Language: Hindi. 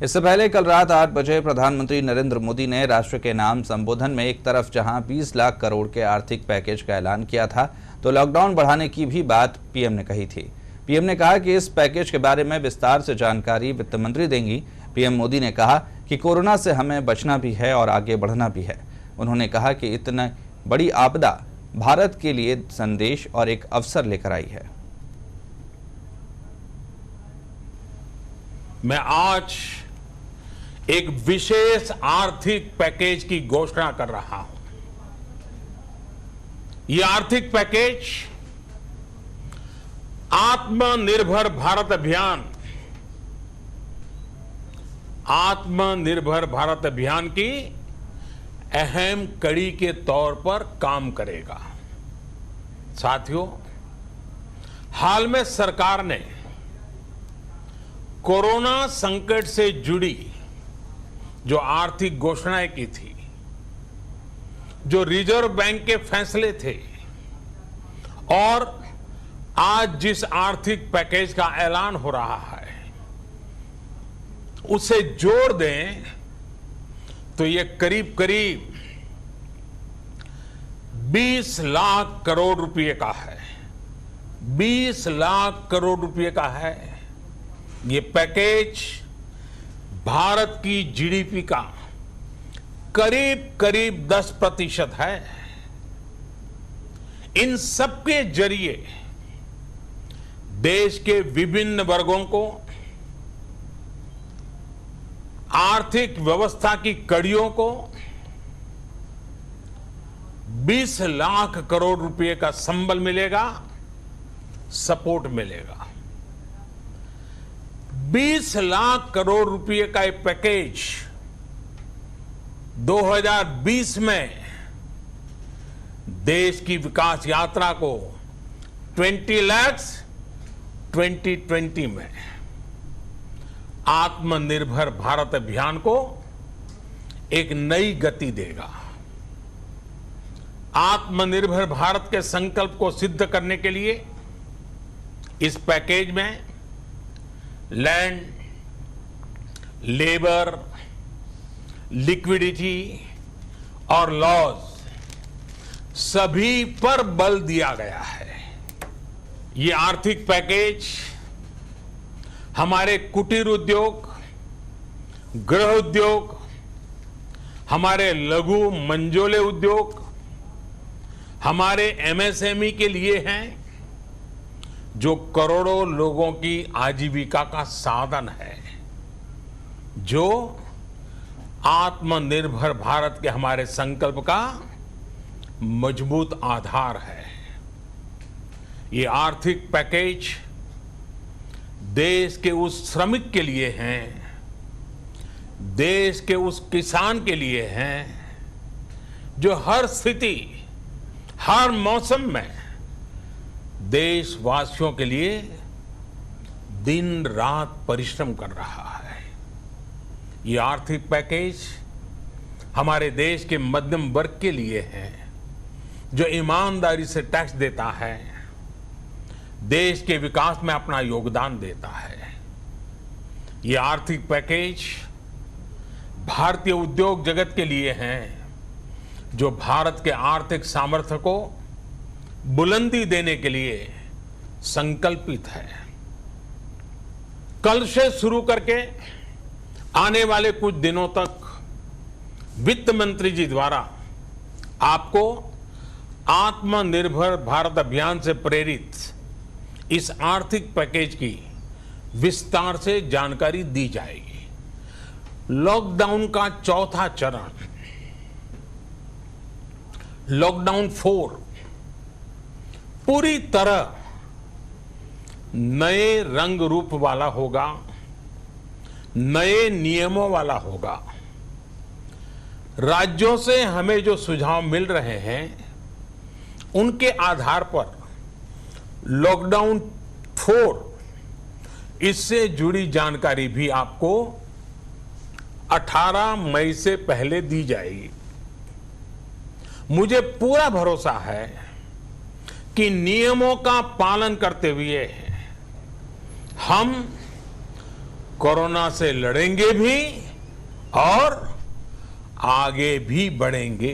इससे पहले कल रात 8 बजे प्रधानमंत्री नरेंद्र मोदी ने राष्ट्र के नाम संबोधन में एक तरफ जहां 20 लाख करोड़ के आर्थिक पैकेज का ऐलान किया था, तो लॉकडाउन बढ़ाने की भी बात पीएम ने कही थी। पीएम ने कहा कि इस पैकेज के बारे में विस्तार से जानकारी वित्त मंत्री देंगी। पीएम मोदी ने कहा कि कोरोना से हमें बचना भी है और आगे बढ़ना भी है। उन्होंने कहा कि इतनी बड़ी आपदा भारत के लिए संदेश और एक अवसर लेकर आई है। मैं आज एक विशेष आर्थिक पैकेज की घोषणा कर रहा हूं। यह आर्थिक पैकेज आत्मनिर्भर भारत अभियान की अहम कड़ी के तौर पर काम करेगा। साथियों, हाल में सरकार ने कोरोना संकट से जुड़ी जो आर्थिक घोषणाएं की थी, जो रिजर्व बैंक के फैसले थे और आज जिस आर्थिक पैकेज का ऐलान हो रहा है, उसे जोड़ दें तो ये करीब करीब 20 लाख करोड़ रुपए का है। 20 लाख करोड़ रुपए का है। ये पैकेज भारत की जीडीपी का करीब करीब 10% है। इन सबके जरिए देश के विभिन्न वर्गों को आर्थिक व्यवस्था की कड़ियों को 20 लाख करोड़ रुपए का संबल मिलेगा, सपोर्ट मिलेगा। 20 लाख करोड़ रुपए का एक पैकेज 2020 में देश की विकास यात्रा को 20 लाख 2020 में आत्मनिर्भर भारत अभियान को एक नई गति देगा। आत्मनिर्भर भारत के संकल्प को सिद्ध करने के लिए इस पैकेज में लैंड, लेबर, लिक्विडिटी और लॉज सभी पर बल दिया गया है। ये आर्थिक पैकेज हमारे कुटीर उद्योग, गृह उद्योग, हमारे लघु मंझोले उद्योग, हमारे एमएसएमई के लिए हैं, जो करोड़ों लोगों की आजीविका का साधन है, जो आत्मनिर्भर भारत के हमारे संकल्प का मजबूत आधार है। ये आर्थिक पैकेज देश के उस श्रमिक के लिए हैं, देश के उस किसान के लिए हैं, जो हर स्थिति, हर मौसम में देशवासियों के लिए दिन रात परिश्रम कर रहा है। ये आर्थिक पैकेज हमारे देश के मध्यम वर्ग के लिए है, जो ईमानदारी से टैक्स देता है, देश के विकास में अपना योगदान देता है। ये आर्थिक पैकेज भारतीय उद्योग जगत के लिए है, जो भारत के आर्थिक सामर्थ्य को बुलंदी देने के लिए संकल्पित है। कल से शुरू करके आने वाले कुछ दिनों तक वित्त मंत्री जी द्वारा आपको आत्मनिर्भर भारत अभियान से प्रेरित इस आर्थिक पैकेज की विस्तार से जानकारी दी जाएगी। लॉकडाउन का चौथा चरण, लॉकडाउन 4, पूरी तरह नए रंग रूप वाला होगा, नए नियमों वाला होगा। राज्यों से हमें जो सुझाव मिल रहे हैं, उनके आधार पर लॉकडाउन 4, इससे जुड़ी जानकारी भी आपको 18 मई से पहले दी जाएगी। मुझे पूरा भरोसा है कि नियमों का पालन करते हुए हम कोरोना से लड़ेंगे भी और आगे भी बढ़ेंगे।